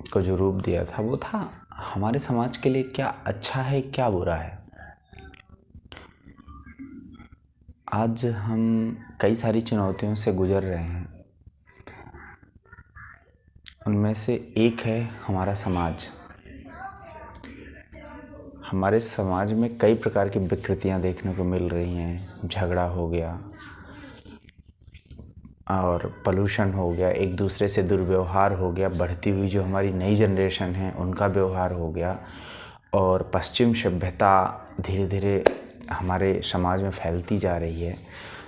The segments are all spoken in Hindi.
को जो रूप दिया था वो था हमारे समाज के लिए क्या अच्छा है क्या बुरा है। आज हम कई सारी चुनौतियों से गुजर रहे हैं। उनमें से एक है हमारा समाज। हमारे समाज में कई प्रकार की विकृतियां देखने को मिल रही हैं। झगड़ा हो गया और पोल्यूशन हो गया, एक दूसरे से दुर्व्यवहार हो गया, बढ़ती हुई जो हमारी नई जनरेशन है उनका व्यवहार हो गया, और पश्चिम सभ्यता धीरे धीरे हमारे समाज में फैलती जा रही है।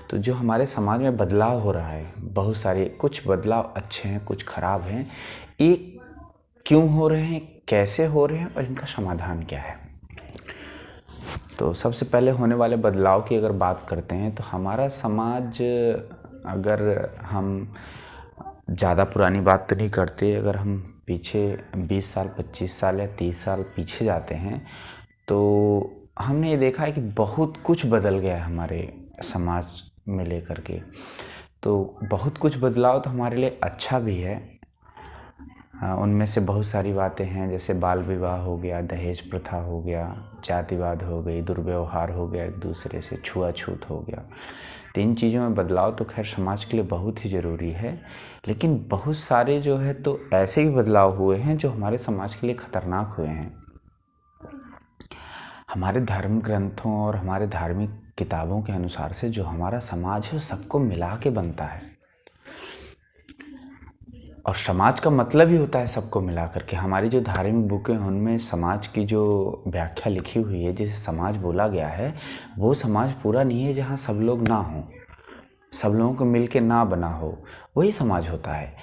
तो जो हमारे समाज में बदलाव हो रहा है, बहुत सारे, कुछ बदलाव अच्छे हैं, कुछ खराब हैं। ये क्यों हो रहे हैं, कैसे हो रहे हैं और इनका समाधान क्या है। तो सबसे पहले होने वाले बदलाव की अगर बात करते हैं तो हमारा समाज, अगर हम ज़्यादा पुरानी बात तो नहीं करते, अगर हम पीछे 20 साल 25 साल या 30 साल पीछे जाते हैं तो हमने ये देखा है कि बहुत कुछ बदल गया है हमारे समाज में लेकर के। तो बहुत कुछ बदलाव तो हमारे लिए अच्छा भी है। उनमें से बहुत सारी बातें हैं, जैसे बाल विवाह हो गया, दहेज प्रथा हो गया, जातिवाद हो गई, दुर्व्यवहार हो गया, एक दूसरे से छुआछूत हो गया। तो इन चीज़ों में बदलाव तो खैर समाज के लिए बहुत ही ज़रूरी है, लेकिन बहुत सारे जो है तो ऐसे भी बदलाव हुए हैं जो हमारे समाज के लिए खतरनाक हुए हैं। हमारे धर्म ग्रंथों और हमारे धार्मिक किताबों के अनुसार से जो हमारा समाज है वो सबको मिला के बनता है, और समाज का मतलब ही होता है सबको मिला करके। हमारी जो धार्मिक बुकें हैं उनमें समाज की जो व्याख्या लिखी हुई है, जिसे समाज बोला गया है, वो समाज पूरा नहीं है जहाँ सब लोग ना हों, सब लोगों को मिल के ना बना हो, वही समाज होता है।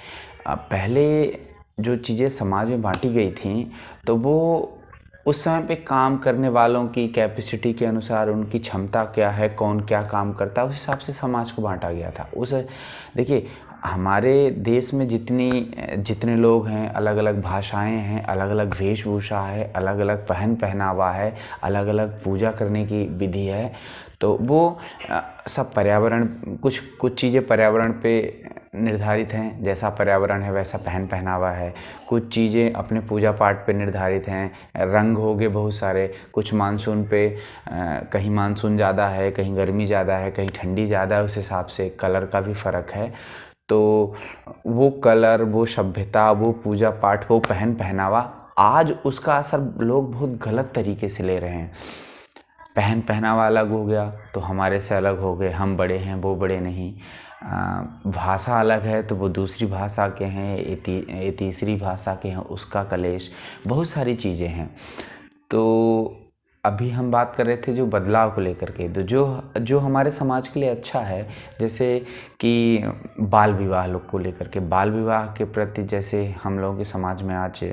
पहले जो चीज़ें समाज में बांटी गई थी तो वो उस समय पे काम करने वालों की कैपेसिटी के अनुसार, उनकी क्षमता क्या है, कौन क्या काम करता है, उस हिसाब से समाज को बांटा गया था। देखिए, हमारे देश में जितने लोग हैं, अलग अलग भाषाएं हैं, अलग अलग वेशभूषा है, अलग अलग पहनावा है, अलग अलग पूजा करने की विधि है। तो वो सब पर्यावरण, कुछ चीज़ें पर्यावरण पे निर्धारित हैं, जैसा पर्यावरण है वैसा पहनावा है। कुछ चीज़ें अपने पूजा पाठ पे निर्धारित हैं, रंग हो गए बहुत सारे। कुछ मानसून पे, कहीं मानसून ज़्यादा है, कहीं गर्मी ज़्यादा है, कहीं ठंडी ज़्यादा है, उस हिसाब से कलर का भी फ़र्क है। तो वो कलर, वो सभ्यता, वो पूजा पाठ, वो पहनावा, आज उसका असर लोग बहुत गलत तरीके से ले रहे हैं। पहनावा अलग हो गया तो हमारे से अलग हो गए, हम बड़े हैं वो बड़े नहीं। भाषा अलग है तो वो दूसरी भाषा के हैं, ये तीसरी भाषा के हैं, उसका कलेश, बहुत सारी चीज़ें हैं। तो अभी हम बात कर रहे थे जो बदलाव को लेकर के, तो जो हमारे समाज के लिए अच्छा है, जैसे कि बाल विवाह लोग को लेकर के, बाल विवाह के प्रति जैसे हम लोगों के समाज में आज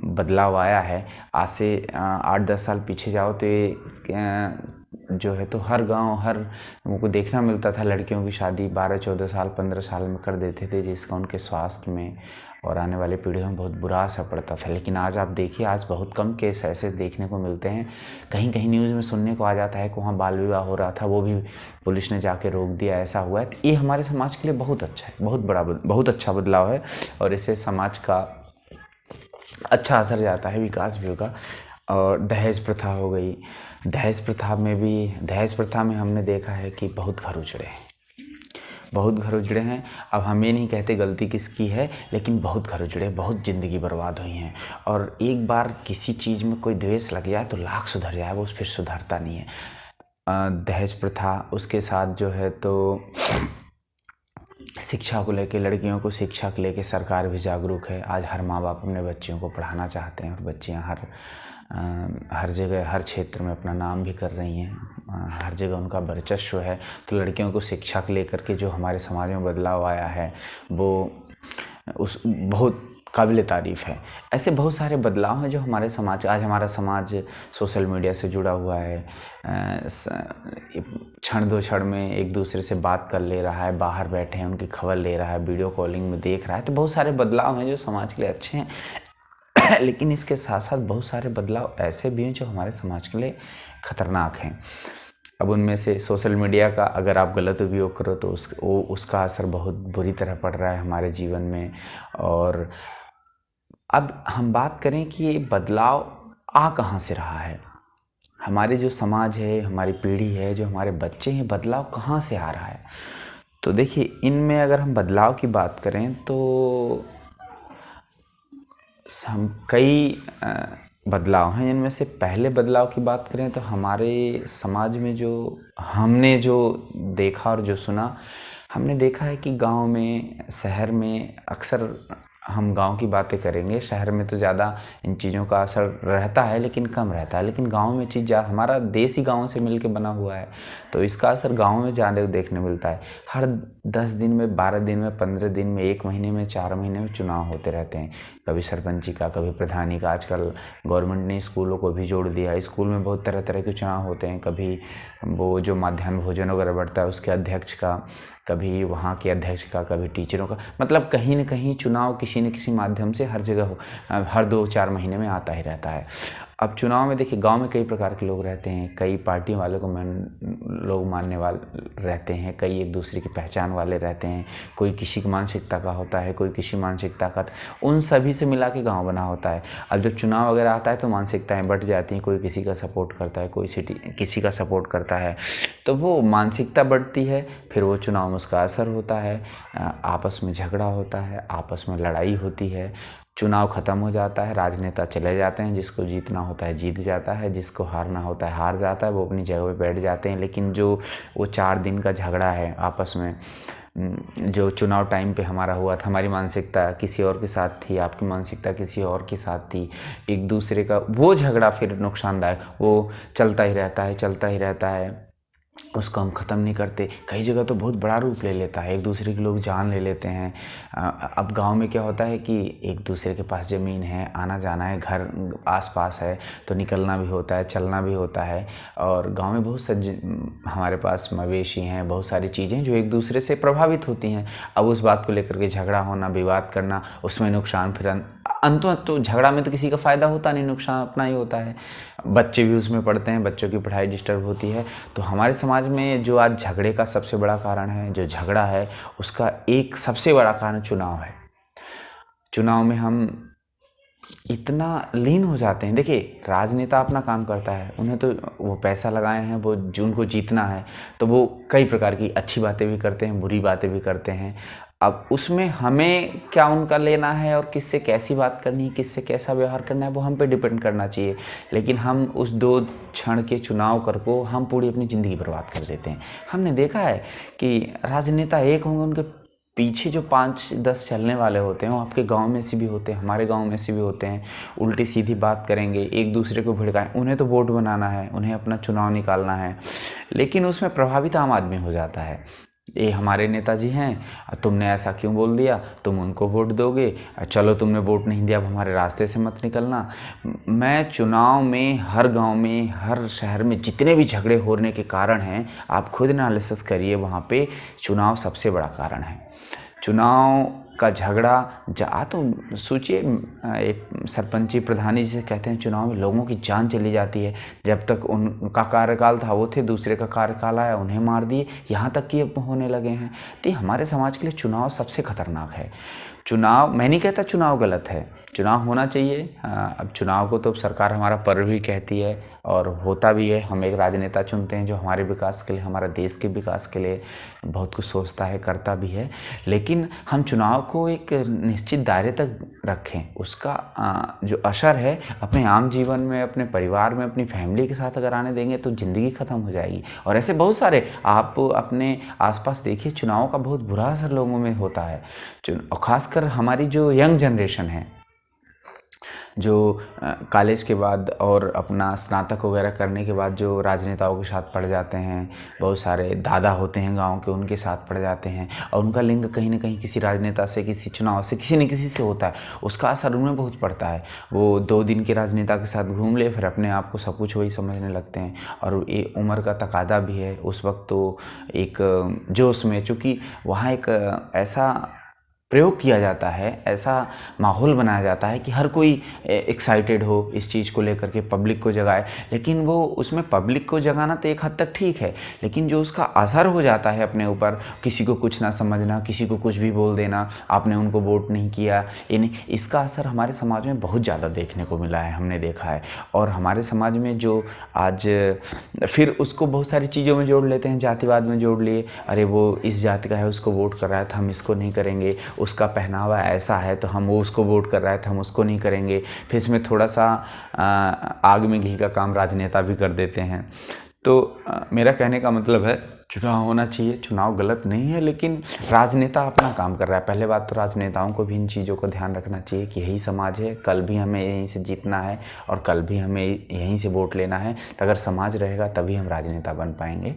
बदलाव आया है। आज से 8-10 साल पीछे जाओ तो ये जो है तो हर गांव, हर हमको देखना मिलता था, लड़कियों की शादी 12-14 साल 15 साल में कर देते थे, जिसका उनके स्वास्थ्य में और आने वाली पीढ़ियों में बहुत बुरा असर पड़ता था। लेकिन आज आप देखिए, आज बहुत कम केस ऐसे देखने को मिलते हैं। कहीं कहीं न्यूज़ में सुनने को आ जाता है कि वहाँ बाल विवाह हो रहा था, वो भी पुलिस ने जाके रोक दिया, ऐसा हुआ है। तो ये हमारे समाज के लिए बहुत अच्छा है, बहुत अच्छा बदलाव है, और इससे समाज का अच्छा असर जाता है, विकास भी होगा। और दहेज प्रथा हो गई, दहेज प्रथा में हमने देखा है कि बहुत घर उजड़े हैं। अब हम ये नहीं कहते गलती किसकी है, लेकिन बहुत घर उजड़े, बहुत ज़िंदगी बर्बाद हुई हैं। और एक बार किसी चीज़ में कोई द्वेष लग जाए तो लाख सुधर जाए, वो फिर सुधरता नहीं है। दहेज प्रथा, उसके साथ जो है तो शिक्षा को लेके, लड़कियों को शिक्षा को लेके सरकार भी जागरूक है। आज हर माँ बाप अपने बच्चियों को पढ़ाना चाहते हैं, और बच्चियाँ हर जगह, हर क्षेत्र में अपना नाम भी कर रही हैं, हर जगह उनका वर्चस्व है। तो लड़कियों को शिक्षा को लेकर के जो हमारे समाज में बदलाव आया है वो बहुत काबिल तारीफ़ है। ऐसे बहुत सारे बदलाव हैं जो हमारे समाज, आज हमारा समाज सोशल मीडिया से जुड़ा हुआ है। क्षण दो क्षण में एक दूसरे से बात कर ले रहा है, बाहर बैठे हैं उनकी खबर ले रहा है, वीडियो कॉलिंग में देख रहा है। तो बहुत सारे बदलाव हैं जो समाज के लिए अच्छे हैं। लेकिन इसके साथ साथ बहुत सारे बदलाव ऐसे भी हैं जो हमारे समाज के लिए खतरनाक हैं। अब उनमें से सोशल मीडिया का अगर आप गलत उपयोग करो तो उसका असर बहुत बुरी तरह पड़ रहा है हमारे जीवन में। और अब हम बात करें कि ये बदलाव आ कहाँ से रहा है। हमारे जो समाज है, हमारी पीढ़ी है, जो हमारे बच्चे हैं, बदलाव कहाँ से आ रहा है। तो देखिए, इनमें अगर हम बदलाव की बात करें तो हम कई बदलाव हैं। इनमें से पहले बदलाव की बात करें तो हमारे समाज में जो हमने जो देखा और जो सुना, हमने देखा है कि गांव में, शहर में, अक्सर हम गांव की बातें करेंगे, शहर में तो ज़्यादा इन चीज़ों का असर रहता है लेकिन कम रहता है। लेकिन गांव में चीज़ हमारा देश ही गाँव से मिलके बना हुआ है, तो इसका असर गांव में ज़्यादा देखने मिलता है। हर 10 दिन में, 12 दिन में, 15 दिन में, 1 महीने में, 4 महीने में चुनाव होते रहते हैं। कभी सरपंची का, कभी प्रधानी का। आजकल गवर्नमेंट ने स्कूलों को भी जोड़ दिया है। स्कूल में बहुत तरह तरह के चुनाव होते हैं। कभी वो जो मध्याह्न भोजन वगैरह बढ़ता है उसके अध्यक्ष का, कभी वहाँ के अध्यक्ष का, कभी टीचरों का। मतलब कहीं न कहीं चुनाव किसी न किसी माध्यम से हर जगह हर 2-4 महीने में आता ही रहता है। अब चुनाव में देखिए, गांव में कई प्रकार के लोग रहते हैं, कई पार्टी वाले को लोग मानने वाले रहते हैं, कई एक दूसरे की पहचान वाले रहते हैं। कोई किसी की मानसिकता का होता है, कोई किसी मानसिकता का, उन सभी से मिला के गाँव बना होता है। अब जब चुनाव वगैरह आता है तो मानसिकताएँ बँट जाती हैं। कोई किसी का सपोर्ट करता है, कोई किसी का सपोर्ट करता है, तो वो मानसिकता बढ़ती है। फिर वो चुनाव में उसका असर होता है, आपस में झगड़ा होता है, आपस में लड़ाई होती है, चुनाव ख़त्म हो जाता है, राजनेता चले जाते हैं, जिसको जीतना होता है जीत जाता है, जिसको हारना होता है हार जाता है, वो अपनी जगह पे बैठ जाते हैं। लेकिन जो वो 4 दिन का झगड़ा है आपस में, जो चुनाव टाइम पे हमारा हुआ था, हमारी मानसिकता किसी और के साथ थी, आपकी मानसिकता किसी और के साथ थी, एक दूसरे का वो झगड़ा फिर नुकसानदायक वो चलता ही रहता है, चलता ही रहता है, उसको हम ख़त्म नहीं करते। कई जगह तो बहुत बड़ा रूप ले लेता है, एक दूसरे के लोग जान ले लेते हैं। अब गांव में क्या होता है कि एक दूसरे के पास ज़मीन है, आना जाना है, घर आसपास है, तो निकलना भी होता है, चलना भी होता है। और गांव में बहुत से हमारे पास मवेशी हैं, बहुत सारी चीज़ें जो एक दूसरे से प्रभावित होती हैं। अब उस बात को लेकर के झगड़ा होना, विवाद करना, उसमें नुकसान, फिर अंततः तो झगड़ा में तो किसी का फ़ायदा होता नहीं, नुकसान अपना ही होता है। बच्चे भी उसमें पढ़ते हैं, बच्चों की पढ़ाई डिस्टर्ब होती है। तो हमारे समाज में जो आज झगड़े का सबसे बड़ा कारण है, जो झगड़ा है, उसका एक सबसे बड़ा कारण चुनाव है। चुनाव में हम इतना लीन हो जाते हैं। देखिए, राजनेता अपना काम करता है, उन्हें तो वो पैसा लगाए हैं, वो उनको जीतना है, तो वो कई प्रकार की अच्छी बातें भी करते हैं, बुरी बातें भी करते हैं। अब उसमें हमें क्या उनका लेना है और किससे कैसी बात करनी है, किससे कैसा व्यवहार करना है, वो हम पे डिपेंड करना चाहिए। लेकिन हम उस 2 क्षण के चुनाव कर को हम पूरी अपनी ज़िंदगी बर्बाद कर देते हैं। हमने देखा है कि राजनेता एक होंगे, उनके पीछे जो 5-10 चलने वाले होते हैं वो आपके गांव में से भी होते हैं, हमारे गांव में से भी होते हैं। उल्टी सीधी बात करेंगे, एक दूसरे को भिड़काएं। उन्हें तो वोट बनाना है, उन्हें अपना चुनाव निकालना है, लेकिन उसमें प्रभावित आम आदमी हो जाता है। ये हमारे नेताजी हैं, तुमने ऐसा क्यों बोल दिया, तुम उनको वोट दोगे, चलो तुमने वोट नहीं दिया, अब हमारे रास्ते से मत निकलना। मैं चुनाव में हर गांव में, हर शहर में जितने भी झगड़े होने के कारण हैं, आप खुद एनालिसिस करिए, वहाँ पे चुनाव सबसे बड़ा कारण है। चुनाव का झगड़ा तो सोचिए, सरपंची प्रधानी जिसे कहते हैं, चुनाव में लोगों की जान चली जाती है। जब तक उनका कार्यकाल था वो थे, दूसरे का कार्यकाल आया, उन्हें मार दिए, यहाँ तक कि अब होने लगे हैं। तो हमारे समाज के लिए चुनाव सबसे खतरनाक है। चुनाव, मैं नहीं कहता चुनाव गलत है, चुनाव होना चाहिए। अब चुनाव को तो सरकार हमारा पर्व भी कहती है और होता भी है। हम एक राजनेता चुनते हैं जो हमारे विकास के लिए, हमारा देश के विकास के लिए बहुत कुछ सोचता है, करता भी है। लेकिन हम चुनाव को एक निश्चित दायरे तक रखें। उसका जो असर है अपने आम जीवन में, अपने परिवार में, अपनी फैमिली के साथ अगर आने देंगे तो ज़िंदगी ख़त्म हो जाएगी। और ऐसे बहुत सारे आप अपने आसपास देखिए, चुनाव का बहुत बुरा असर लोगों में होता है। और ख़ासकर हमारी जो यंग जनरेशन है, जो कॉलेज के बाद और अपना स्नातक वगैरह करने के बाद जो राजनेताओं के साथ पड़ जाते हैं, बहुत सारे दादा होते हैं गांव के, उनके साथ पड़ जाते हैं, और उनका लिंक कहीं ना कहीं किसी राजनेता से, किसी चुनाव से, किसी न किसी से होता है, उसका असर उनमें बहुत पड़ता है। वो 2 दिन के राजनेता के साथ घूम ले, फिर अपने आप को सब कुछ वही समझने लगते हैं। और ये उम्र का तकादा भी है, उस वक्त तो एक जोश में, चूँकि वहाँ एक ऐसा प्रयोग किया जाता है, ऐसा माहौल बनाया जाता है कि हर कोई एक्साइटेड हो इस चीज़ को लेकर के, पब्लिक को जगाए। लेकिन वो उसमें पब्लिक को जगाना तो एक हद तक ठीक है, लेकिन जो उसका असर हो जाता है अपने ऊपर, किसी को कुछ ना समझना, किसी को कुछ भी बोल देना, आपने उनको वोट नहीं किया, ये नहीं, इसका असर हमारे समाज में बहुत ज़्यादा देखने को मिला है, हमने देखा है। और हमारे समाज में जो आज फिर उसको बहुत सारी चीज़ों में जोड़ लेते हैं, जातिवाद में जोड़ लिए, अरे वो इस जाति का है उसको वोट कर रहा है तो हम इसको नहीं करेंगे, उसका पहनावा ऐसा है तो हम वो उसको वोट कर रहा है तो हम उसको नहीं करेंगे। फिर इसमें थोड़ा सा आग में घी का काम राजनेता भी कर देते हैं। तो मेरा कहने का मतलब है चुनाव होना चाहिए, चुनाव गलत नहीं है, लेकिन राजनेता अपना काम कर रहा है। पहले बात तो राजनेताओं को भी इन चीज़ों का ध्यान रखना चाहिए कि यही समाज है, कल भी हमें यहीं से जीतना है और कल भी हमें यहीं से वोट लेना है। तो अगर समाज रहेगा तभी हम राजनेता बन पाएंगे।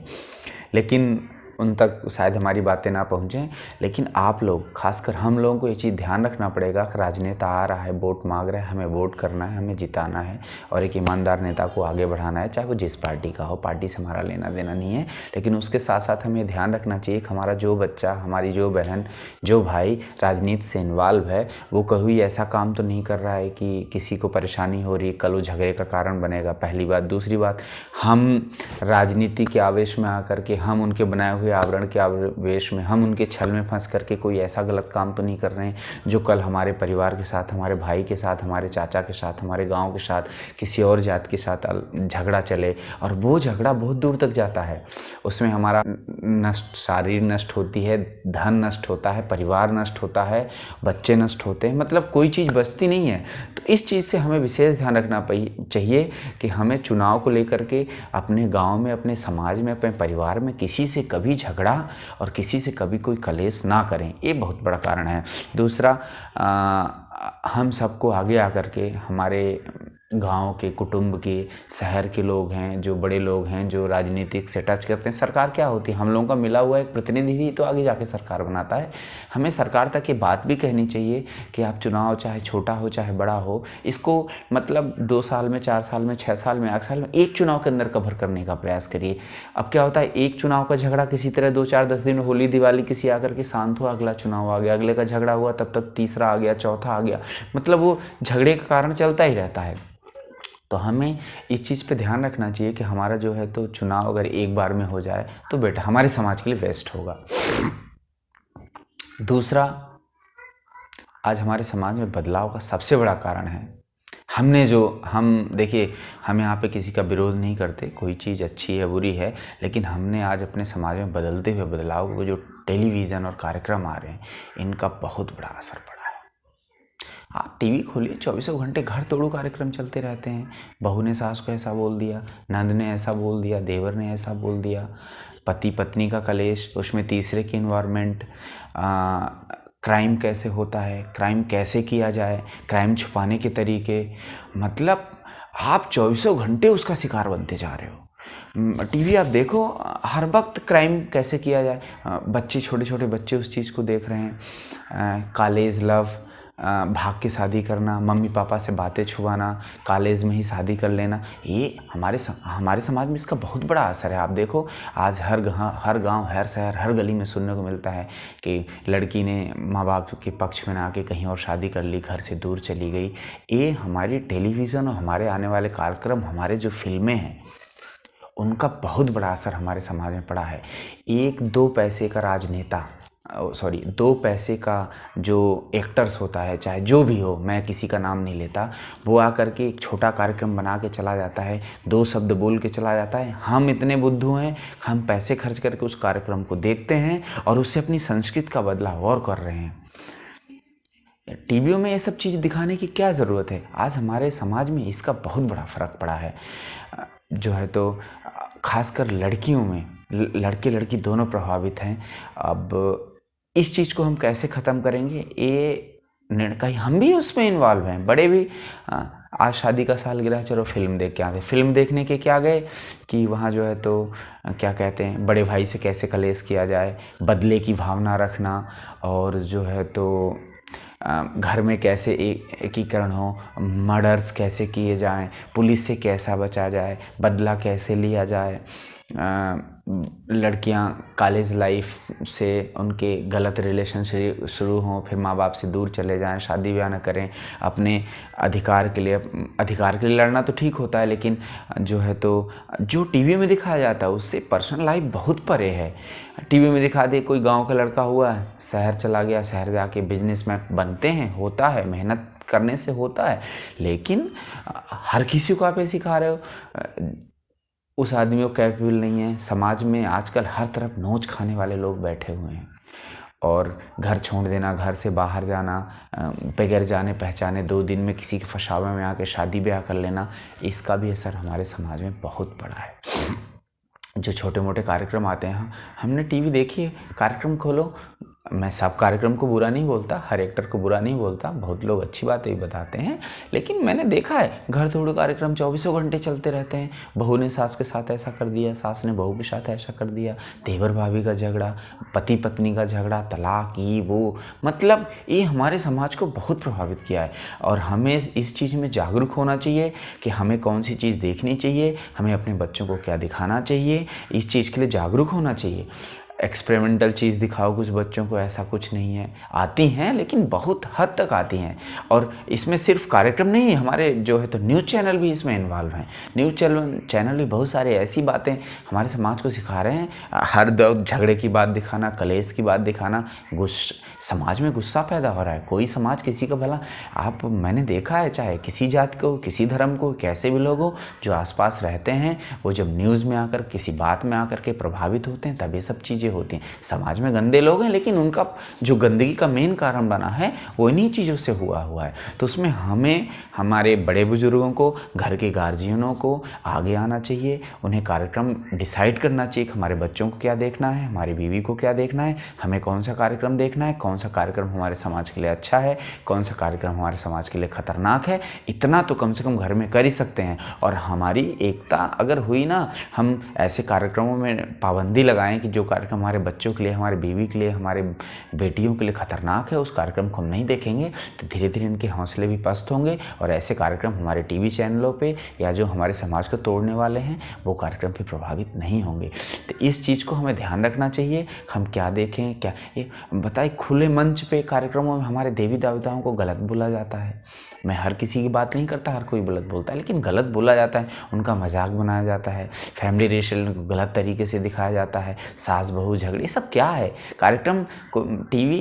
लेकिन उन तक शायद हमारी बातें ना पहुँचें, लेकिन आप लोग, खासकर हम लोगों को ये चीज़ ध्यान रखना पड़ेगा कि राजनेता आ रहा है, वोट मांग रहा है, हमें वोट करना है, हमें जिताना है और एक ईमानदार नेता को आगे बढ़ाना है, चाहे वो जिस पार्टी का हो। पार्टी से हमारा लेना देना नहीं है, लेकिन उसके साथ साथ हमें ध्यान रखना चाहिए कि हमारा जो बच्चा, हमारी जो बहन, जो भाई राजनीति से इन्वॉल्व है, वो कभी ऐसा काम तो नहीं कर रहा है कि किसी को परेशानी हो रही है, कल वो झगड़े का कारण बनेगा, पहली बात। दूसरी बात, हम राजनीति के आवेश में आकर के, हम उनके बनाए हुए आवरण के आवेश में, हम उनके छल में फंस करके कोई ऐसा गलत काम तो नहीं कर रहे हैं जो कल हमारे परिवार के साथ, हमारे भाई के साथ, हमारे चाचा के साथ, हमारे गांव के साथ, किसी और जात के साथ झगड़ा चले और वो झगड़ा बहुत दूर तक जाता है। उसमें हमारा नष्ट, शरीर नष्ट होती है, धन नष्ट होता है, परिवार नष्ट होता है, बच्चे नष्ट होते हैं, मतलब कोई चीज़ बचती नहीं है। तो इस चीज़ से हमें विशेष ध्यान रखना चाहिए कि हमें चुनाव को लेकर के अपने गाँव में, अपने समाज में, अपने परिवार में किसी से कभी झगड़ा और किसी से कभी कोई कलेश ना करें। ये बहुत बड़ा कारण है। दूसरा, हम सबको आगे आकर के हमारे गांव के, कुटुंब के, शहर के लोग हैं, जो बड़े लोग हैं, जो राजनीतिक से टच करते हैं। सरकार क्या होती है? हम लोगों का मिला हुआ एक प्रतिनिधि तो आगे जाके सरकार बनाता है। हमें सरकार तक ये बात भी कहनी चाहिए कि आप चुनाव चाहे छोटा हो चाहे बड़ा हो, इसको मतलब 2 साल में, 4 साल में, 6 साल में, 8 साल में, एक चुनाव के अंदर कवर करने का प्रयास करिए। अब क्या होता है, एक चुनाव का झगड़ा किसी तरह 2, 4, 10 दिन, होली दिवाली किसी आकर के शांत हुआ, अगला चुनाव आ गया, अगले का झगड़ा हुआ, तब तक तीसरा आ गया, चौथा आ गया, मतलब वो झगड़े का कारण चलता ही रहता है। तो हमें इस चीज़ पे ध्यान रखना चाहिए कि हमारा जो है तो चुनाव अगर एक बार में हो जाए तो बेटा हमारे समाज के लिए बेस्ट होगा। दूसरा, आज हमारे समाज में बदलाव का सबसे बड़ा कारण है, हम देखिए, हम यहाँ पे किसी का विरोध नहीं करते, कोई चीज़ अच्छी है बुरी है, लेकिन हमने आज अपने समाज में बदलते हुए बदलाव को, जो टेलीविज़न और कार्यक्रम आ रहे हैं, इनका बहुत बड़ा असर पड़ा है। आप टीवी खोलिए, 24 घंटे घर तोड़ो कार्यक्रम चलते रहते हैं। बहू ने सास को ऐसा बोल दिया, नंद ने ऐसा बोल दिया, देवर ने ऐसा बोल दिया, पति पत्नी का कलेश, उसमें तीसरे की इन्वायरमेंट, क्राइम कैसे होता है, क्राइम कैसे किया जाए, क्राइम छुपाने के तरीके, मतलब आप 24 घंटे उसका शिकार बनते जा रहे हो। टीवी आप देखो, हर वक्त क्राइम कैसे किया जाए, बच्चे, छोटे छोटे बच्चे उस चीज़ को देख रहे हैं। कॉलेज लव, भाग के शादी करना, मम्मी पापा से बातें छुपाना, कॉलेज में ही शादी कर लेना, ये हमारे समाज में इसका बहुत बड़ा असर है। आप देखो, आज हर गांव, हर शहर, हर गली में सुनने को मिलता है कि लड़की ने माँ बाप के पक्ष में ना आके कहीं और शादी कर ली, घर से दूर चली गई। ये हमारी टेलीविज़न और हमारे आने वाले कार्यक्रम, हमारे जो फिल्में हैं, उनका बहुत बड़ा असर हमारे समाज में पड़ा है। 1-2 पैसे का राजनेता, 2 पैसे का जो एक्टर्स होता है, चाहे जो भी हो, मैं किसी का नाम नहीं लेता, वो आकर के एक छोटा कार्यक्रम बना के चला जाता है, 2 शब्द बोल के चला जाता है। हम इतने बुद्धू हैं, हम पैसे खर्च करके उस कार्यक्रम को देखते हैं और उससे अपनी संस्कृति का बदलाव और कर रहे हैं। टीवियों में ये सब चीज़ दिखाने की क्या ज़रूरत है? आज हमारे समाज में इसका बहुत बड़ा फ़र्क पड़ा है, जो है तो खासकर लड़कियों में, लड़के लड़की दोनों प्रभावित हैं। अब इस चीज़ को हम कैसे ख़त्म करेंगे, ये निर्णय, हम भी उसमें इन्वॉल्व हैं, बड़े भी। आज शादी का सालगिरह, चलो फिल्म देख के आते, फिल्म देखने के क्या गए कि वहाँ जो है तो क्या कहते हैं, बड़े भाई से कैसे कलेश किया जाए, बदले की भावना रखना, और जो है तो घर में कैसे एकीकरण हो, मर्डर्स कैसे किए जाएं, पुलिस से कैसा बचा जाए, बदला कैसे लिया जाए, लड़कियां कॉलेज लाइफ से उनके गलत रिलेशन शुरू हों, फिर माँ बाप से दूर चले जाएं, शादी ब्याह न करें, अपने अधिकार के लिए लड़ना तो ठीक होता है, लेकिन जो है तो जो टीवी में दिखाया जाता है उससे पर्सनल लाइफ बहुत परे है। टीवी में दिखा दे कोई गांव का लड़का हुआ, शहर चला गया, शहर जाके बिजनेसमैन बनते हैं, होता है, मेहनत करने से होता है, लेकिन हर किसी को आप ये सिखा रहे हो, उस आदमी को कैपेबल नहीं है। समाज में आजकल हर तरफ नोच खाने वाले लोग बैठे हुए हैं, और घर छोड़ देना, घर से बाहर जाना, बगैर जाने पहचाने 2 दिन में किसी के फसावे में आके शादी ब्याह कर लेना, इसका भी असर हमारे समाज में बहुत पड़ा है। जो छोटे मोटे कार्यक्रम आते हैं, हमने टीवी देखी है, कार्यक्रम खोलो, मैं सब कार्यक्रम को बुरा नहीं बोलता, हर एक्टर को बुरा नहीं बोलता, बहुत लोग अच्छी बातें भी बताते हैं, लेकिन मैंने देखा है घर तोड़ कार्यक्रम 24 घंटे चलते रहते हैं। बहू ने सास के साथ ऐसा कर दिया, सास ने बहू के साथ ऐसा कर दिया, देवर भाभी का झगड़ा, पति पत्नी का झगड़ा, तलाक, ये वो, मतलब ये हमारे समाज को बहुत प्रभावित किया है। और हमें इस चीज़ में जागरूक होना चाहिए कि हमें कौन सी चीज़ देखनी चाहिए, हमें अपने बच्चों को क्या दिखाना चाहिए, इस चीज़ के लिए जागरूक होना चाहिए। एक्सपेरिमेंटल चीज़ दिखाओ कुछ बच्चों को, ऐसा कुछ नहीं है, आती हैं लेकिन बहुत हद तक आती हैं। और इसमें सिर्फ कार्यक्रम नहीं है, हमारे जो है तो न्यूज़ चैनल भी इसमें इन्वॉल्व हैं। न्यूज़ चैनल भी बहुत सारे ऐसी बातें हमारे समाज को सिखा रहे हैं। हर झगड़े की बात दिखाना, कलेश की बात दिखाना, समाज में गुस्सा पैदा हो रहा है। कोई समाज किसी का भला, मैंने देखा है, चाहे किसी जाति को, किसी धर्म को, कैसे भी लोग हो, जो आसपास रहते हैं, वो जब न्यूज़ में आकर, किसी बात में आकर के प्रभावित होते हैं, तब ये सब चीज़ें होती हैं। समाज में गंदे लोग हैं, लेकिन उनका जो गंदगी का मेन कारण बना है वो इन्हीं चीज़ों से हुआ है। तो उसमें हमें, हमारे बड़े बुजुर्गों को, घर के गार्जियनों को आगे आना चाहिए, उन्हें कार्यक्रम डिसाइड करना चाहिए कि हमारे बच्चों को क्या देखना है, हमारी बीवी को क्या देखना है, हमें कौन सा कार्यक्रम देखना है, कौन सा कार्यक्रम हमारे समाज के लिए अच्छा है, कौन सा कार्यक्रम हमारे समाज के लिए खतरनाक है। इतना तो कम से कम घर में कर ही सकते हैं। और हमारी एकता अगर हुई ना, हम ऐसे कार्यक्रमों में पाबंदी लगाएं कि जो कार्यक्रम हमारे बच्चों के लिए, हमारे बीवी के लिए, हमारे बेटियों के लिए खतरनाक है, उस कार्यक्रम को हम नहीं देखेंगे, तो धीरे धीरे इनके हौसले भी पस्त होंगे, और ऐसे कार्यक्रम हमारे टीवी चैनलों पे या जो हमारे समाज को तोड़ने वाले हैं वो कार्यक्रम भी प्रभावित नहीं होंगे। तो इस चीज़ को हमें ध्यान रखना चाहिए, हम क्या देखें, क्या ये बताइए। खुले मंच पे कार्यक्रमों में हमारे देवी देवताओं को गलत बोला जाता है। मैं हर किसी की बात नहीं करता, हर कोई गलत बोलता है, लेकिन गलत बोला जाता है, उनका मजाक बनाया जाता है, फैमिली रिलेशन को गलत तरीके से दिखाया जाता है, सास बहू झगड़े, ये सब क्या है। कार्यक्रम को टीवी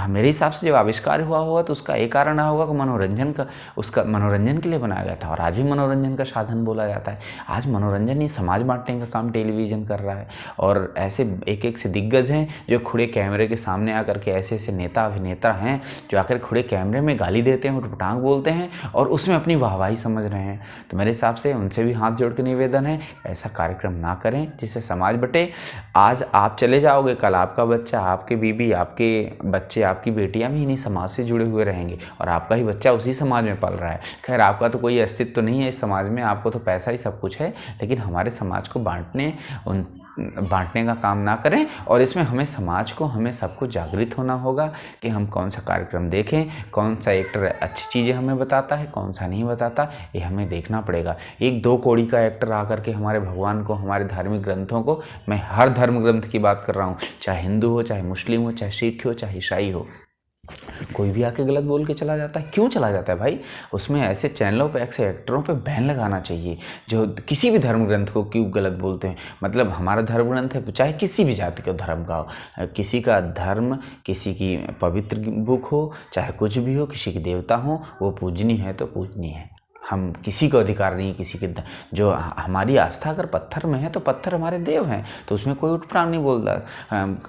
मेरे हिसाब से जब आविष्कार हुआ तो उसका एक कारण रहा होगा कि मनोरंजन का, उसका मनोरंजन के लिए बनाया गया था, और आज भी मनोरंजन का साधन बोला जाता है। आज मनोरंजन ही समाज बांटने का काम टेलीविज़न कर रहा है, और ऐसे एक एक से दिग्गज हैं जो खुले कैमरे के सामने आकर के, ऐसे ऐसे नेता अभिनेता हैं जो आकर खुले कैमरे में गाली देते हैं, उटपटांग बोलते हैं, और उसमें अपनी वाहवाही समझ रहे हैं। तो मेरे हिसाब से उनसे भी हाथ जोड़ के निवेदन है, ऐसा कार्यक्रम ना करें जिससे समाज बटे। आज आप चले जाओगे, कल आपका बच्चा, आपके बीबी, आपके बच्चे, आपकी बेटियां भी इन्हीं समाज से जुड़े हुए रहेंगे, और आपका ही बच्चा उसी समाज में पल रहा है। खैर, आपका तो कोई अस्तित्व तो नहीं है इस समाज में, आपको तो पैसा ही सब कुछ है, लेकिन हमारे समाज को बांटने का काम ना करें। और इसमें हमें समाज को, हमें सबको जागृत होना होगा कि हम कौन सा कार्यक्रम देखें, कौन सा एक्टर अच्छी चीज़ें हमें बताता है, कौन सा नहीं बताता, ये हमें देखना पड़ेगा। 1-2 कौड़ी का एक्टर आकर के हमारे भगवान को, हमारे धार्मिक ग्रंथों को, मैं हर धर्म ग्रंथ की बात कर रहा हूँ, चाहे हिंदू हो, चाहे मुस्लिम हो, चाहे सिख हो, चाहे ईसाई हो, कोई भी आके गलत बोल के चला जाता है। क्यों चला जाता है भाई? उसमें ऐसे चैनलों पे, ऐसे एक्टरों पे बैन लगाना चाहिए जो किसी भी धर्म ग्रंथ को क्यों गलत बोलते हैं। मतलब हमारा धर्म ग्रंथ है, चाहे किसी भी जाति का धर्म का हो, किसी का धर्म, किसी की पवित्र बुक हो, चाहे कुछ भी हो, किसी की देवता हो, वो पूजनी है तो पूजनी है। हम किसी को अधिकार नहीं है किसी के, जो हमारी आस्था अगर पत्थर में है तो पत्थर हमारे देव हैं, तो उसमें कोई उठपटांग नहीं बोलता।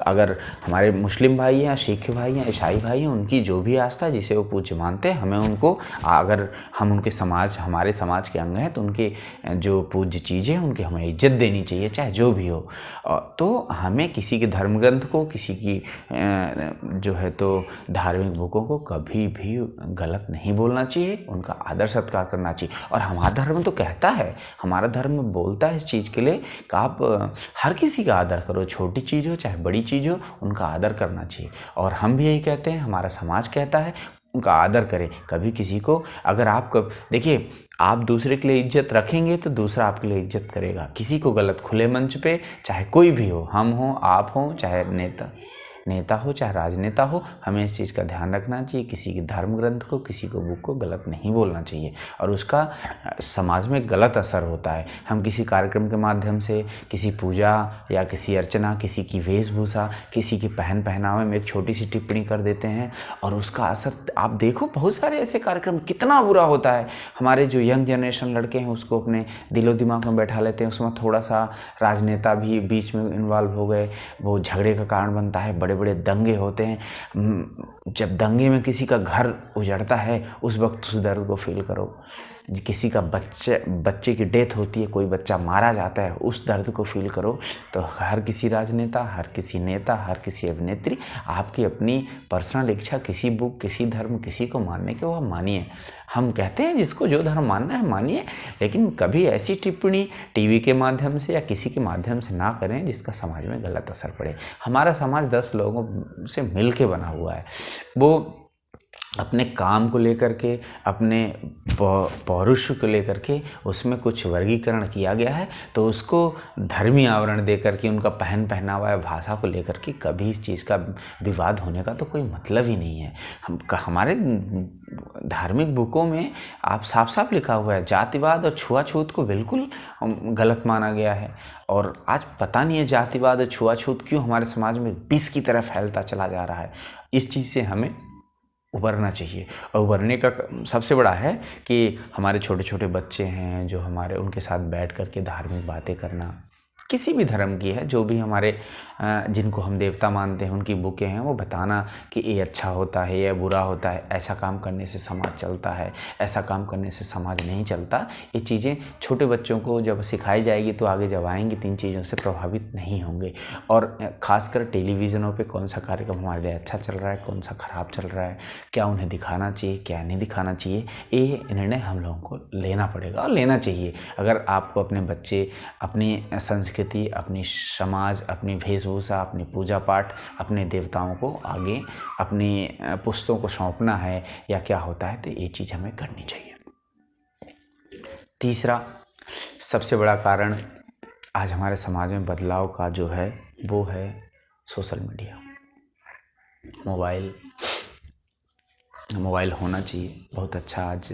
अगर हमारे मुस्लिम भाई हैं, सिख भाई हैं, ईसाई भाई हैं, उनकी जो भी आस्था है जिसे वो पूज्य मानते हैं, हमें उनको, अगर हम उनके समाज, हमारे समाज के अंग हैं, तो उनके जो पूज्य चीज़ें हैं उनकी हमें इज्जत देनी चाहिए, चाहे जो भी हो। तो हमें किसी के धर्म ग्रंथ को, किसी की जो है तो धार्मिक बुकों को कभी भी गलत नहीं बोलना चाहिए, उनका आदर सत्कार करना चाहिए। और हमारा धर्म तो कहता है, हमारा धर्म बोलता है इस चीज़ के लिए कि आप हर किसी का आदर करो, छोटी चीज़ हो चाहे बड़ी चीज़ हो, उनका आदर करना चाहिए। और हम भी यही कहते हैं, हमारा समाज कहता है उनका आदर करें। कभी किसी को, अगर आप देखिए, आप दूसरे के लिए इज्जत रखेंगे तो दूसरा आपके लिए इज्जत करेगा। किसी को गलत खुले मंच पे, चाहे कोई भी हो, हम हो, आप हो, चाहे नेता हो, चाहे राजनेता हो, हमें इस चीज़ का ध्यान रखना चाहिए। किसी के धर्म ग्रंथ को, किसी को बुक को गलत नहीं बोलना चाहिए, और उसका समाज में गलत असर होता है। हम किसी कार्यक्रम के माध्यम से, किसी पूजा या किसी अर्चना, किसी की वेशभूषा, किसी की पहनावे में एक छोटी सी टिप्पणी कर देते हैं, और उसका असर आप देखो, बहुत सारे ऐसे कार्यक्रम कितना बुरा होता है। हमारे जो यंग जनरेशन लड़के हैं उसको अपने दिलो दिमाग में बैठा लेते हैं, उसमें थोड़ा सा राजनेता भी बीच में इन्वॉल्व हो गए, वो झगड़े का कारण बनता है, बड़े बड़े दंगे होते हैं। जब दंगे में किसी का घर उजड़ता है, उस वक्त उस दर्द को फील करो। किसी का बच्चे की डेथ होती है, कोई बच्चा मारा जाता है, उस दर्द को फील करो। तो हर किसी राजनेता, हर किसी नेता, हर किसी अभिनेत्री, आपकी अपनी पर्सनल इच्छा, किसी बुक, किसी धर्म, किसी को मानने के, वो मानिए। हम कहते हैं जिसको जो धर्म मानना है मानिए, लेकिन कभी ऐसी टिप्पणी टीवी के माध्यम से या किसी के माध्यम से ना करें जिसका समाज में गलत असर पड़े। हमारा समाज 10 लोगों से मिल के बना हुआ है। वो अपने काम को लेकर के, अपने पौरुष को लेकर के उसमें कुछ वर्गीकरण किया गया है, तो उसको धर्मी आवरण दे करके, उनका पहनावा या भाषा को लेकर के कभी इस चीज़ का विवाद होने का तो कोई मतलब ही नहीं है। हमारे धार्मिक बुकों में आप साफ साफ लिखा हुआ है, जातिवाद और छुआछूत को बिल्कुल गलत माना गया है। और आज पता नहीं है जातिवाद और छुआछूत क्यों हमारे समाज में विष की तरह फैलता चला जा रहा है। इस चीज़ से हमें उभरना चाहिए, और उभरने का सबसे बड़ा है कि हमारे छोटे छोटे बच्चे हैं जो हमारे, उनके साथ बैठ कर के धार्मिक बातें करना, किसी भी धर्म की है, जो भी हमारे जिनको हम देवता मानते हैं उनकी बुकें हैं, वो बताना कि ये अच्छा होता है, ये बुरा होता है, ऐसा काम करने से समाज चलता है, ऐसा काम करने से समाज नहीं चलता। ये चीज़ें छोटे बच्चों को जब सिखाई जाएगी तो आगे जब आएंगे तो इन चीज़ों से प्रभावित नहीं होंगे। और ख़ासकर टेलीविज़नों पे कौन सा कार्यक्रम हमारे लिए अच्छा चल रहा है, कौन सा ख़राब चल रहा है, क्या उन्हें दिखाना चाहिए, क्या नहीं दिखाना चाहिए, ये निर्णय हम लोगों को लेना पड़ेगा और लेना चाहिए। अगर आपको अपने बच्चे अपनी संस्कृति, अपनी समाज, अपनी वेशभूषा, अपनी पूजा पाठ, अपने देवताओं को आगे अपनी पुस्तों को सौंपना है या क्या होता है, तो ये चीज़ हमें करनी चाहिए। तीसरा सबसे बड़ा कारण आज हमारे समाज में बदलाव का जो है वो है सोशल मीडिया। मोबाइल होना चाहिए, बहुत अच्छा। आज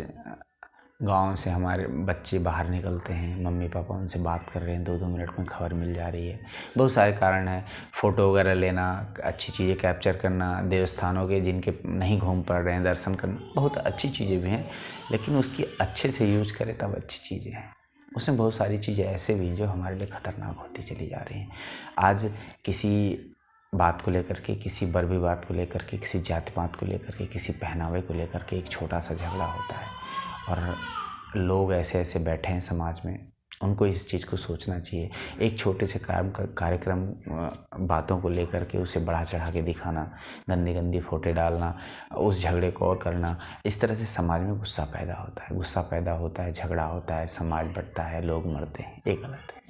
गांव से हमारे बच्चे बाहर निकलते हैं, मम्मी पापा उनसे बात कर रहे हैं, 2-2 मिनट में खबर मिल जा रही है। बहुत सारे कारण हैं, फ़ोटो वगैरह लेना, अच्छी चीज़ें कैप्चर करना, देवस्थानों के जिनके नहीं घूम पा रहे हैं दर्शन करना, बहुत अच्छी चीज़ें भी हैं, लेकिन उसकी अच्छे से यूज करें तब अच्छी चीज़ें हैं। उसमें बहुत सारी चीज़ें ऐसे भी जो हमारे लिए ख़तरनाक होती चली जा रही हैं। आज किसी बात को लेकर के, किसी बर्बी बात को लेकर के, किसी जाति पात को लेकर के, किसी पहनावे को लेकर के एक छोटा सा झगड़ा होता है, और लोग ऐसे ऐसे बैठे हैं समाज में, उनको इस चीज़ को सोचना चाहिए। एक छोटे से कार्यक्रम बातों को लेकर के उसे बढ़ा चढ़ा के दिखाना, गंदी गंदी फोटो डालना, उस झगड़े को और करना, इस तरह से समाज में गुस्सा पैदा होता है, झगड़ा होता है, समाज बढ़ता है, लोग मरते हैं, ये गलत है।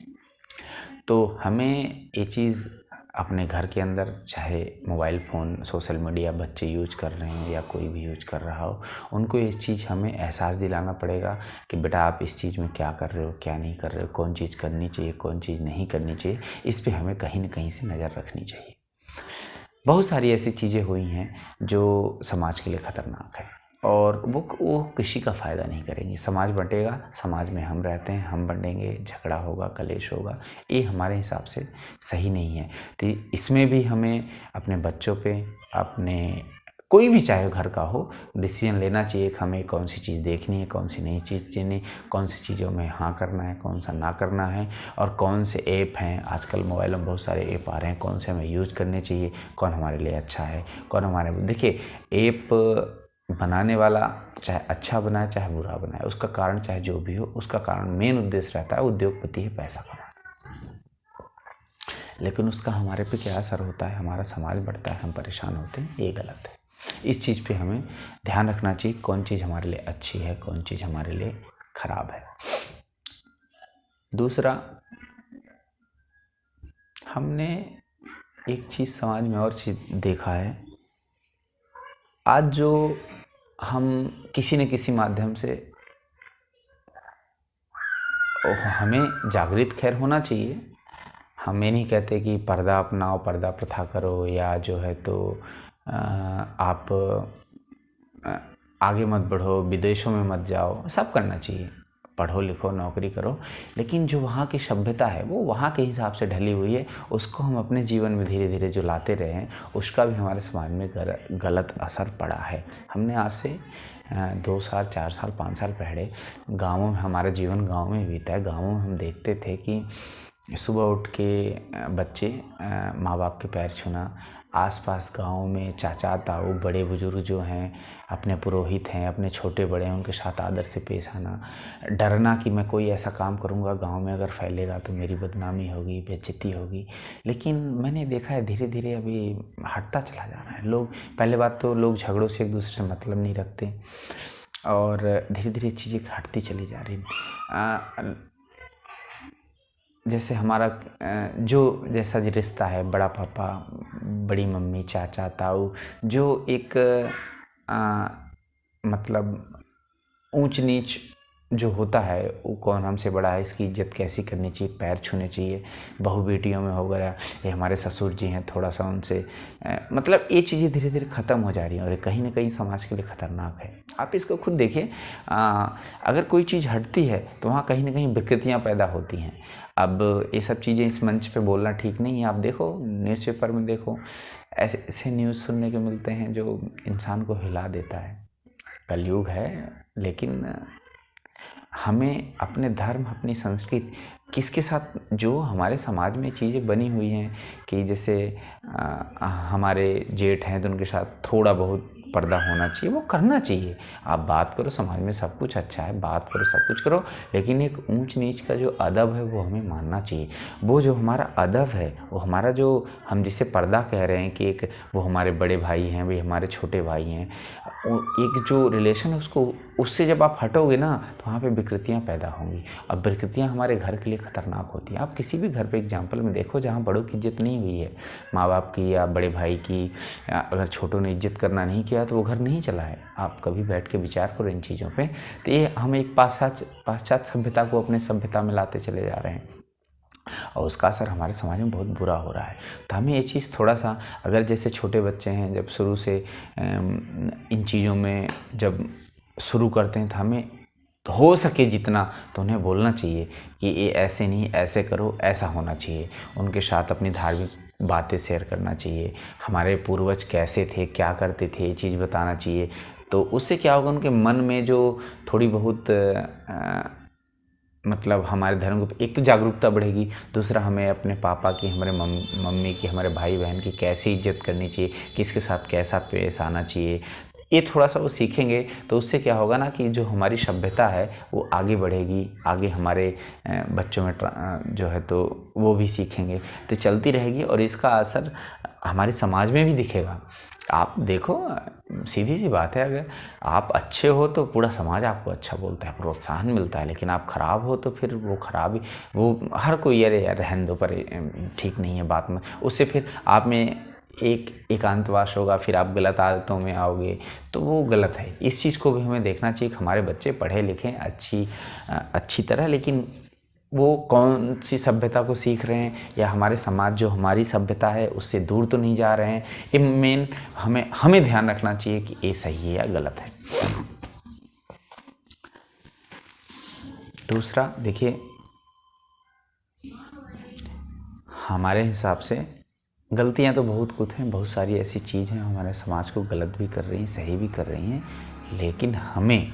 तो हमें ये चीज़ अपने घर के अंदर, चाहे मोबाइल फ़ोन, सोशल मीडिया बच्चे यूज कर रहे हैं या कोई भी यूज कर रहा हो, उनको इस चीज़ हमें एहसास दिलाना पड़ेगा कि बेटा आप इस चीज़ में क्या कर रहे हो, क्या नहीं कर रहे हो, कौन चीज़ करनी चाहिए, कौन चीज़ नहीं करनी चाहिए। इस पे हमें कहीं ना कहीं से नज़र रखनी चाहिए। बहुत सारी ऐसी चीज़ें हुई हैं जो समाज के लिए ख़तरनाक है, और वो किसी का फ़ायदा नहीं करेंगी। समाज बंटेगा, समाज में हम रहते हैं, हम बंटेंगे, झगड़ा होगा, कलेश होगा, ये हमारे हिसाब से सही नहीं है। तो इसमें भी हमें अपने बच्चों पे, अपने कोई भी चाहे घर का हो, डिसीजन लेना चाहिए कि हमें कौन सी चीज़ देखनी है, कौन सी नहीं चीज़ चीनी, कौन सी चीज़ों में हाँ करना है, कौन सा ना करना है, और कौन से ऐप हैं। आजकल मोबाइल में बहुत सारे ऐप आ रहे हैं, कौन से हमें यूज़ करने चाहिए, कौन हमारे लिए अच्छा है, कौन हमारे, देखिए ऐप बनाने वाला चाहे अच्छा बनाए चाहे बुरा बनाए, उसका कारण चाहे जो भी हो, उसका कारण मेन उद्देश्य रहता है उद्योगपति है पैसा कमाना, लेकिन उसका हमारे पे क्या असर होता है, हमारा समाज बढ़ता है, हम परेशान होते हैं, ये गलत है। इस चीज़ पे हमें ध्यान रखना चाहिए, कौन चीज़ हमारे लिए अच्छी है, कौन चीज़ हमारे लिए खराब है। दूसरा, हमने एक चीज़ समाज में और चीज़ देखा है, आज जो हम किसी न किसी माध्यम से हमें जागृत खैर होना चाहिए। हम ये नहीं कहते कि पर्दा अपनाओ, पर्दा प्रथा करो, या जो है तो आप आगे मत बढ़ो, विदेशों में मत जाओ। सब करना चाहिए, पढ़ो लिखो नौकरी करो, लेकिन जो वहाँ की सभ्यता है वो वहाँ के हिसाब से ढली हुई है, उसको हम अपने जीवन में धीरे धीरे जो लाते रहे हैं, उसका भी हमारे समाज में गलत असर पड़ा है। हमने आज से 2 साल 4 साल 5 साल पहले गाँवों में, हमारा जीवन गाँव में बीता है। गाँवों में हम देखते थे कि सुबह उठ के बच्चे माँ बाप के पैर छूना, आसपास गाँव में चाचा ताऊ बड़े बुजुर्ग जो हैं, अपने पुरोहित हैं, अपने छोटे बड़े हैं, उनके साथ आदर से पेश आना, डरना कि मैं कोई ऐसा काम करूँगा गाँव में अगर फैलेगा तो मेरी बदनामी होगी, बेइज्जती होगी। लेकिन मैंने देखा है धीरे धीरे अभी हटता चला जा रहा है। लोग, पहले बात तो लोग झगड़ों से एक दूसरे से मतलब नहीं रखते, और धीरे धीरे चीज़ें हटती चली जा रही। जैसे हमारा जो जैसा रिश्ता है, बड़ा पापा बड़ी मम्मी चाचा ताऊ, जो एक मतलब ऊंच नीच जो होता है, वो कौन हमसे बड़ा है, इसकी इज्जत कैसी करनी चाहिए, पैर छूने चाहिए, बहू बेटियों में हो गया, ये हमारे ससुर जी हैं, थोड़ा सा उनसे मतलब ये चीज़ें धीरे धीरे ख़त्म हो जा रही हैं, और ये कहीं ना कहीं समाज के लिए ख़तरनाक है। आप इसको खुद देखिए, अगर कोई चीज़ हटती है तो वहाँ कहीं ना कहीं विकृतियाँ पैदा होती हैं। अब ये सब चीज़ें इस मंच पे बोलना ठीक नहीं है। आप देखो न्यूज़पेपर में देखो, ऐसे ऐसे न्यूज़ सुनने को मिलते हैं जो इंसान को हिला देता है। कलयुग है, लेकिन हमें अपने धर्म, अपनी संस्कृति, किसके साथ जो हमारे समाज में चीज़ें बनी हुई हैं कि जैसे हमारे जेठ हैं तो उनके साथ थोड़ा बहुत पर्दा होना चाहिए, वो करना चाहिए। आप बात करो, समाज में सब कुछ अच्छा है, बात करो, सब कुछ करो, लेकिन एक ऊंच नीच का जो अदब है वो हमें मानना चाहिए। वो जो हमारा अदब है, वो हमारा जो हम जिसे पर्दा कह रहे हैं कि एक वो हमारे बड़े भाई हैं, वे हमारे छोटे भाई हैं, एक जो रिलेशन है उसको, उससे जब आप हटोगे ना तो वहाँ पे विकृतियाँ पैदा होंगी। अब विकृतियाँ हमारे घर के लिए ख़तरनाक होती हैं। आप किसी भी घर पे एग्जाम्पल में देखो जहाँ बड़ों की इज्जत नहीं हुई है, माँ बाप की या बड़े भाई की, अगर छोटों ने इज्जत करना नहीं किया तो वो घर नहीं चला है। आप कभी बैठ के विचार करो इन चीज़ों पे। तो ये हम एक पाश्चात्य सभ्यता को अपने सभ्यता में लाते चले जा रहे हैं, और उसका असर हमारे समाज में बहुत बुरा हो रहा है। तो हमें ये चीज़ थोड़ा सा, अगर जैसे छोटे बच्चे हैं जब शुरू से इन चीज़ों में जब शुरू करते हैं, तो हमें हो सके जितना तो उन्हें बोलना चाहिए कि ये ऐसे नहीं, ऐसे करो, ऐसा होना चाहिए। उनके साथ अपनी धार्मिक बातें शेयर करना चाहिए, हमारे पूर्वज कैसे थे, क्या करते थे, ये चीज़ बताना चाहिए। तो उससे क्या होगा, उनके मन में जो थोड़ी बहुत मतलब हमारे धर्म को, एक तो जागरूकता बढ़ेगी, दूसरा हमें अपने पापा की, हमारे मम्मी की, हमारे भाई बहन की कैसे इज्जत करनी चाहिए, किसके साथ कैसा पेश आना चाहिए, ये थोड़ा सा वो सीखेंगे। तो उससे क्या होगा ना कि जो हमारी सभ्यता है वो आगे बढ़ेगी, आगे हमारे बच्चों में जो है तो वो भी सीखेंगे, तो चलती रहेगी, और इसका असर हमारे समाज में भी दिखेगा। आप देखो, सीधी सी बात है, अगर आप अच्छे हो तो पूरा समाज आपको अच्छा बोलता है, प्रोत्साहन मिलता है, लेकिन आप ख़राब हो तो फिर वो खराबी, वो हर कोई अरे यार रहने दो, पर ठीक नहीं है बात में, उससे फिर आप में एक एकांतवास होगा, फिर आप गलत आदतों में आओगे, तो वो गलत है। इस चीज़ को भी हमें देखना चाहिए कि हमारे बच्चे पढ़े लिखें अच्छी तरह, लेकिन वो कौन सी सभ्यता को सीख रहे हैं, या हमारे समाज जो हमारी सभ्यता है उससे दूर तो नहीं जा रहे हैं। ये मेन हमें ध्यान रखना चाहिए कि ये सही है या गलत है। दूसरा देखिए, हमारे हिसाब से गलतियां तो बहुत कुछ हैं, बहुत सारी ऐसी चीज़ हैं हमारे समाज को गलत भी कर रही हैं, सही भी कर रही हैं, लेकिन हमें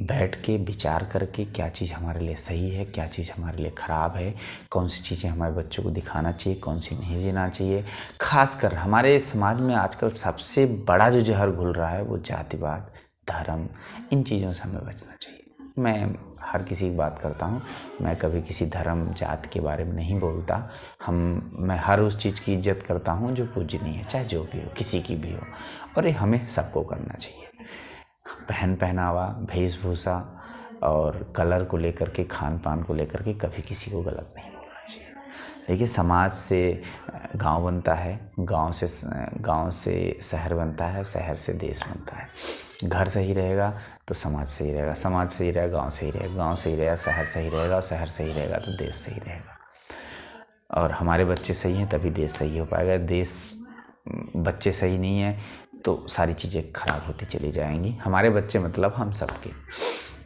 बैठ के विचार करके क्या चीज़ हमारे लिए सही है, क्या चीज़ हमारे लिए ख़राब है, कौन सी चीज़ें हमारे बच्चों को दिखाना चाहिए, कौन सी नहीं देना चाहिए। खासकर हमारे समाज में आजकल सबसे बड़ा जो जहर घुल रहा है वो जातिवाद, धर्म, इन चीज़ों से हमें बचना चाहिए। मैं हर किसी की बात करता हूँ, मैं कभी किसी धर्म जात के बारे में नहीं बोलता। मैं हर उस चीज़ की इज्जत करता हूँ जो पूजनीय है, चाहे जो भी हो, किसी की भी हो, और ये हमें सबको करना चाहिए। पहन पहनावा, वेशभूषा और कलर को लेकर के, खान पान को लेकर के कभी किसी को गलत नहीं बोलना चाहिए। देखिए, समाज से गांव बनता है, गांव से शहर बनता है, शहर से देश बनता है। घर सही रहेगा तो समाज सही रहेगा, समाज सही रहेगा, गांव सही रहेगा, गांव सही रहेगा, शहर सही रहेगा, और शहर सही रहेगा तो देश सही रहेगा। और हमारे बच्चे सही हैं तभी देश सही हो पाएगा। देश बच्चे सही नहीं है तो सारी चीज़ें खराब होती चली जाएंगी। हमारे बच्चे मतलब हम सबके।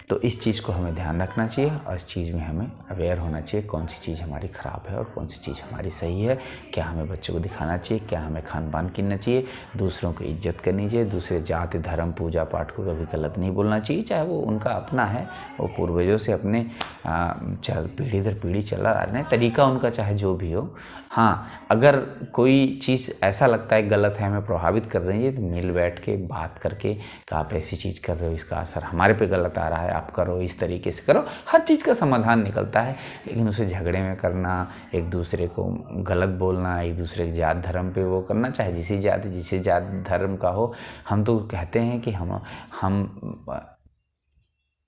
तो इस चीज़ को हमें ध्यान रखना चाहिए और इस चीज़ में हमें अवेयर होना चाहिए कौन सी चीज़ हमारी ख़राब है और कौन सी चीज़ हमारी सही है। क्या हमें बच्चों को दिखाना चाहिए, क्या हमें खान पान करना चाहिए, दूसरों की इज्जत करनी चाहिए, दूसरे जाति धर्म पूजा पाठ को कभी गलत नहीं बोलना चाहिए, चाहे वो उनका अपना है, वो पूर्वजों से अपने पीढ़ी दर पीढ़ी चला आ रहे हैं, तरीका उनका चाहे जो भी हो। हाँ, अगर कोई चीज़ ऐसा लगता है गलत है, हमें प्रभावित कर रही है, तो मिल बैठ के बात करके कि आप ऐसी चीज़ कर रहे हो, इसका असर हमारे पे गलत आ रहा है, आप करो, इस तरीके से करो, हर चीज़ का समाधान निकलता है। लेकिन उसे झगड़े में करना, एक दूसरे को गलत बोलना, एक दूसरे की जात धर्म पे वो करना, चाहे जिसी जात धर्म का हो। हम तो कहते हैं कि हम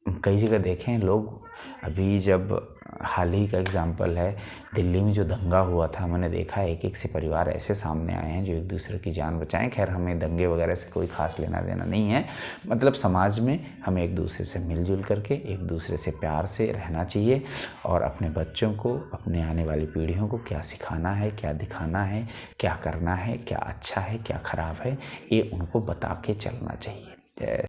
कई जगह देखे हैं लोग। अभी जब हाल ही का एग्जाम्पल है, दिल्ली में जो दंगा हुआ था, मैंने देखा है एक से परिवार ऐसे सामने आए हैं जो एक दूसरे की जान बचाएं। खैर, हमें दंगे वगैरह से कोई खास लेना देना नहीं है। मतलब समाज में हमें एक दूसरे से मिलजुल करके, एक दूसरे से प्यार से रहना चाहिए और अपने बच्चों को, अपने आने वाली पीढ़ियों को क्या सिखाना है, क्या दिखाना है, क्या करना है, क्या अच्छा है, क्या खराब है, ये उनको बता के चलना चाहिए।